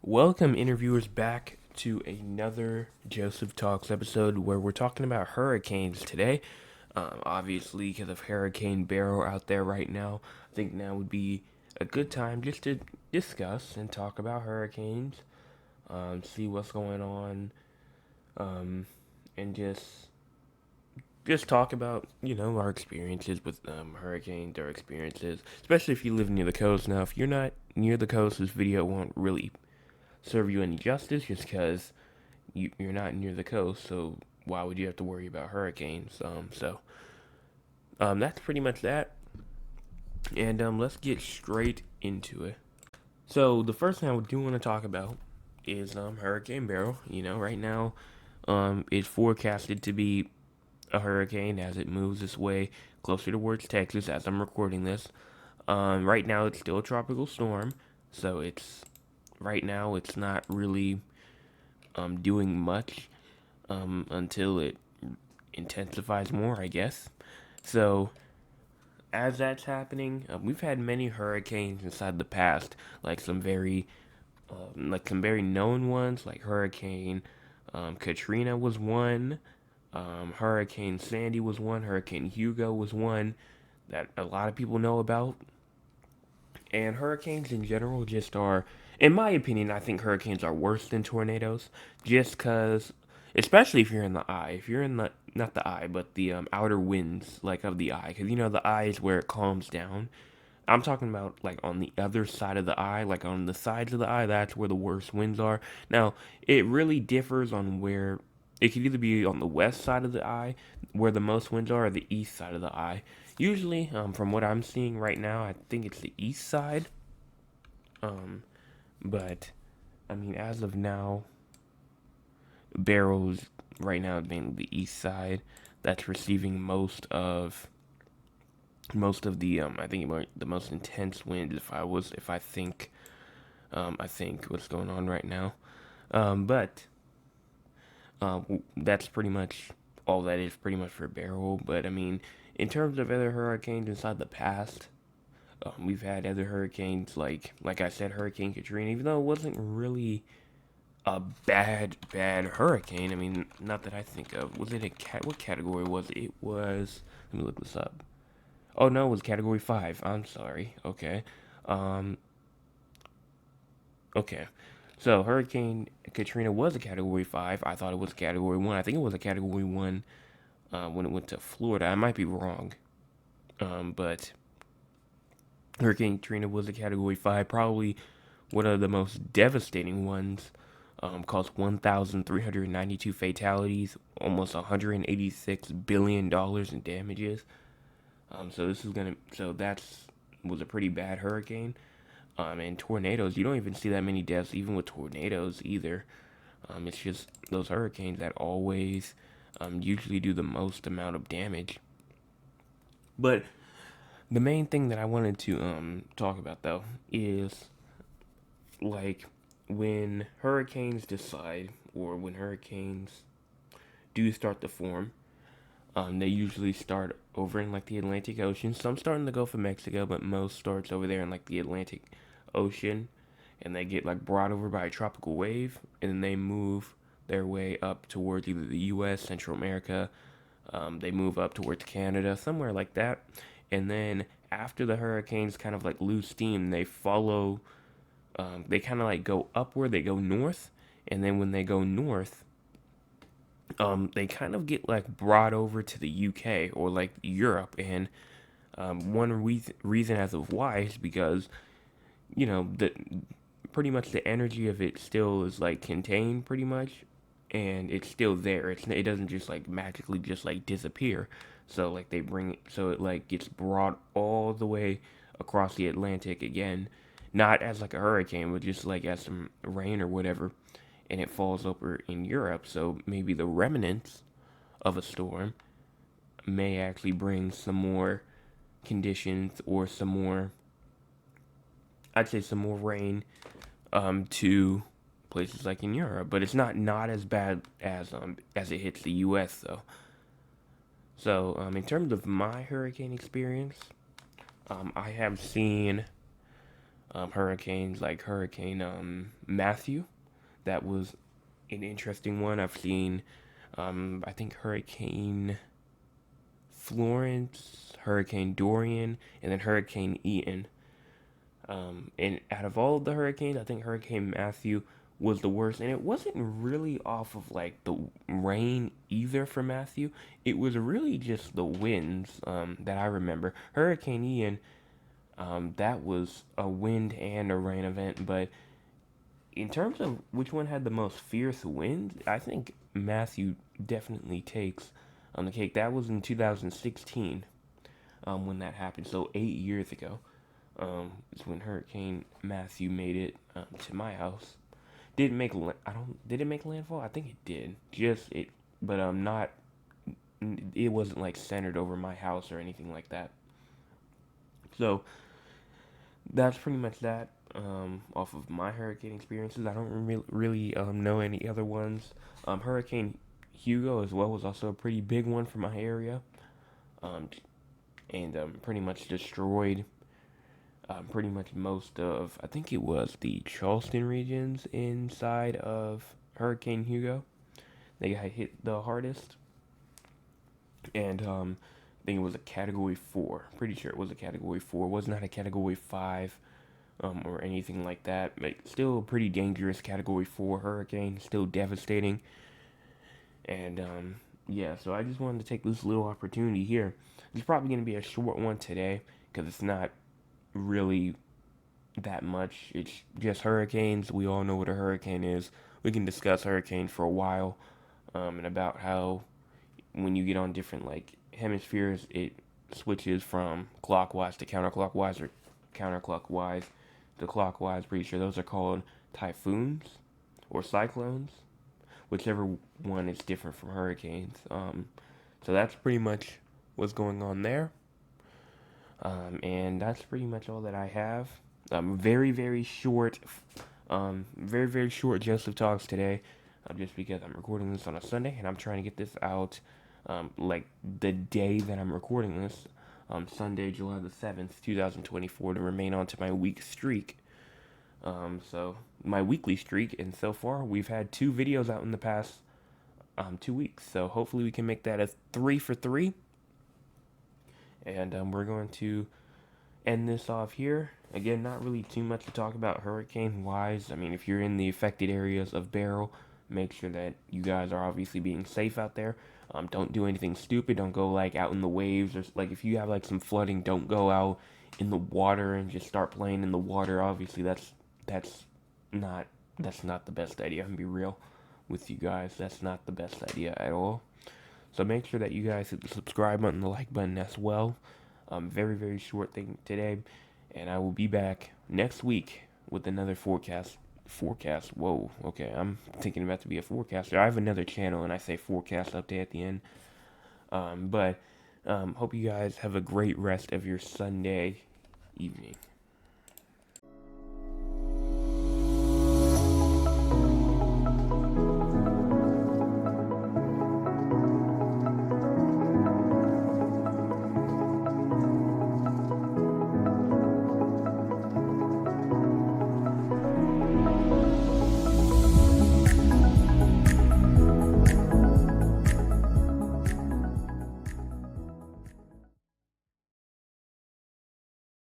Welcome, interviewers, back to another Joseph Talks episode where we're talking about hurricanes today. Obviously, because of Hurricane Beryl out there right now, I think now would be a good time just to discuss and talk about hurricanes, see what's going on, um, and just talk about our experiences with hurricanes, our experiences, especially if you live near the coast. Now, if you're not near the coast, this video won't really serve you any justice just because you're not near the coast, so why would you have to worry about hurricanes? That's pretty much that, and let's get straight into it. So the first thing I do want to talk about is Hurricane Beryl. Right now, it's forecasted to be a hurricane as it moves its way closer towards Texas as I'm recording this. Right now, it's still a tropical storm, so right now it's not really doing much until it intensifies more, I guess. So, as that's happening, we've had many hurricanes inside the past, like some very known ones, like Hurricane Katrina was one, Hurricane Sandy was one, Hurricane Hugo was one that a lot of people know about. And hurricanes in general just are, in my opinion, I think hurricanes are worse than tornadoes, just because, especially if you're in the eye, if you're in the, not the eye, but the outer winds, like of the eye, because the eye is where it calms down. I'm talking about like on the other side of the eye, like on the sides of the eye, that's where the worst winds are. Now, it really differs on where, it could either be on the west side of the eye, where the most winds are, or the east side of the eye. Usually, from what I'm seeing right now, I think it's the east side. Um, but I mean, as of now, Barrow's right now being the east side. That's receiving most of the I think the most intense winds. I think what's going on right now. But that's pretty much all that is pretty much for Barrow. But I mean, in terms of other hurricanes inside the past, we've had other hurricanes like I said, Hurricane Katrina. Even though it wasn't really a bad hurricane. I mean, not that I think of. Was it a What category was it? It was. Let me look this up. Oh no, it was Category 5. I'm sorry. Okay. Um. Okay. So Hurricane Katrina was a Category 5. I thought it was Category 1. I think it was a Category 1 when it went to Florida. I might be wrong. But Hurricane Katrina was a Category 5. Probably one of the most devastating ones. Caused 1,392 fatalities, almost $186 billion in damages. So that's was a pretty bad hurricane. And tornadoes, you don't even see that many deaths, even with tornadoes either. It's just those hurricanes that always usually do the most amount of damage. But the main thing that I wanted to talk about though is like when hurricanes decide, or when hurricanes do start to form, they usually start over in like the Atlantic Ocean. Some start in the Gulf of Mexico, but most starts over there in like the Atlantic Ocean, and they get like brought over by a tropical wave, and then they move their way up towards either the U.S., Central America. They move up towards Canada, somewhere like that, and then after the hurricanes kind of like lose steam, they follow. They kind of like go upward. They go north, and then when they go north, they kind of get like brought over to the UK or like Europe, and one reason as of why is because the pretty much the energy of it still is like contained pretty much, and it's still there. It doesn't just like magically just like disappear. So like so it like gets brought all the way across the Atlantic again, not as like a hurricane, but just like as some rain or whatever, and it falls over in Europe. So maybe the remnants of a storm may actually bring some more conditions or some more, I'd say some more rain to places like in Europe, but it's not as bad as it hits the U.S. though. So in terms of my hurricane experience, I have seen hurricanes like Hurricane Matthew. That was an interesting one. I've seen, I think Hurricane Florence, Hurricane Dorian, and then Hurricane Ian. And out of all of the hurricanes, I think Hurricane Matthew was the worst. And it wasn't really off of like the rain either for Matthew. It was really just the winds that I remember. Hurricane Ian, that was a wind and a rain event. But in terms of which one had the most fierce winds, I think Matthew definitely takes the cake. That was in 2016 when that happened. So 8 years ago is when Hurricane Matthew made it to my house. Didn't make I don't did it make landfall? I think it did. Just it, but not. It wasn't like centered over my house or anything like that. So that's pretty much that off of my hurricane experiences. I don't really know any other ones. Hurricane Hugo as well was also a pretty big one for my area, um, and pretty much destroyed pretty much most of, I think it was the Charleston regions inside of Hurricane Hugo. They got hit the hardest, and I think it was a Category 4. Pretty sure it was a Category 4. It was not a Category 5 or anything like that. But still a pretty dangerous Category 4 hurricane. Still devastating. And yeah, so I just wanted to take this little opportunity here. It's probably going to be a short one today because it's not really that much. It's just hurricanes. We all know what a hurricane is. We can discuss hurricanes for a while and about how when you get on different like hemispheres, it switches from clockwise to counterclockwise or counterclockwise to clockwise. Pretty sure those are called typhoons or cyclones, whichever one is different from hurricanes. So that's pretty much what's going on there. And that's pretty much all that I have. Very, very short, very short Joseph Talks today, just because I'm recording this on a Sunday and I'm trying to get this out, like the day that I'm recording this, Sunday, July the 7th, 2024, to remain on to my week streak. So my weekly streak, and so far we've had 2 videos out in the past 2 weeks. So hopefully we can make that a 3 for 3. And we're going to end this off here. Again, not really too much to talk about hurricane wise. I mean, if you're in the affected areas of Beryl, make sure that you guys are obviously being safe out there. Don't do anything stupid. Don't go like out in the waves, or like if you have like some flooding, don't go out in the water and just start playing in the water. Obviously, that's not the best idea. I'm gonna be real with you guys. That's not the best idea at all. So make sure that you guys hit the subscribe button, the like button as well. Very short thing today, and I will be back next week with another forecast. Whoa, okay, I'm thinking about to be a forecaster. I have another channel, and I say forecast update at the end. But hope you guys have a great rest of your Sunday evening.